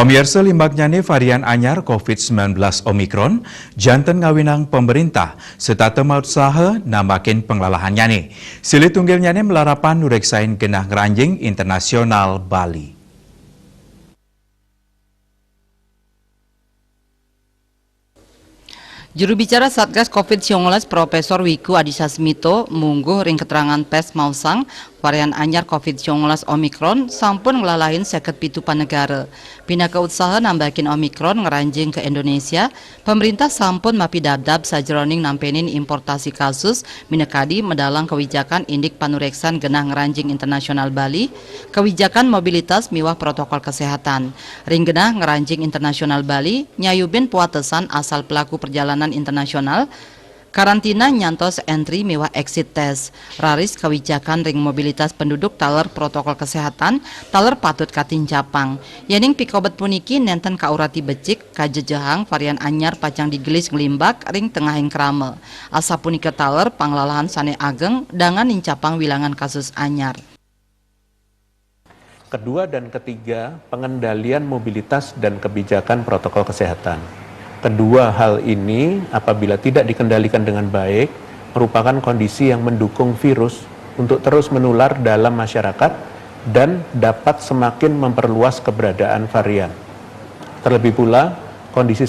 Pamirsa limbaknyane varian anyar COVID-19 Omikron, janten ngawinang pemerintah, serta temaut saha nambakin pengelalahannyane. Sili tunggilnyane melarapan nureksain genah ngeranjing internasional Bali. Juru bicara Satgas COVID-19 Profesor Wiku Adhisa Smito mungguh ring keterangan pers mausang varian anyar COVID-19 Omikron sampun ngelalahin 57 panegara. Pinaka usaha nambahin Omikron ngeranjing ke Indonesia, pemerintah sampun mapi dabdab sajroning nampenin importasi kasus minekadi medalang kewijakan indik panureksan genah ngeranjing internasional Bali, kewijakan mobilitas miwah protokol kesehatan. Ring genah ngeranjing internasional Bali nyayubin puatesan asal pelaku perjalanan internasional, karantina nyantos entry miwah exit test, raris kewijakan ring mobilitas penduduk taler protokol kesehatan, taler patut katincapang. Yening pikobet puniki nenten kaurati becik, kajejehang varian anyar pacang digelis ngelimbak ring tengahing krame. Asa punika taler panglalahan sane ageng dangan nincapang wilangan kasus anyar. Kedua dan ketiga, pengendalian mobilitas dan kebijakan protokol kesehatan. Kedua hal ini apabila tidak dikendalikan dengan baik merupakan kondisi yang mendukung virus untuk terus menular dalam masyarakat dan dapat semakin memperluas keberadaan varian. Terlebih pula, kondisi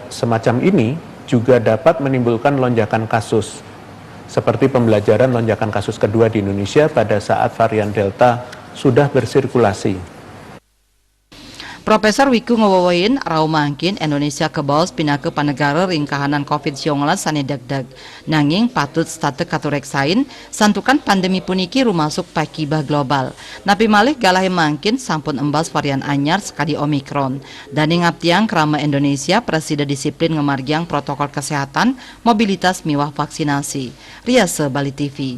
semacam ini juga dapat menimbulkan lonjakan kasus, seperti pembelajaran lonjakan kasus kedua di Indonesia pada saat varian Delta sudah bersirkulasi. Profesor Wiku ngawawain rau mangkin Indonesia kebaos pinake panegara ring kahanan COVID-19 sane degdeg. Nanging patut state katureksain santukan pandemi puniki rumasuk pakibah global. Napi malih galahe mangkin sampun embas varian anyar sekadi Omikron. Dani ngaptiang krama Indonesia presida disiplin ngemargiang protokol kesehatan, mobilitas miwah vaksinasi. Riase Bali TV.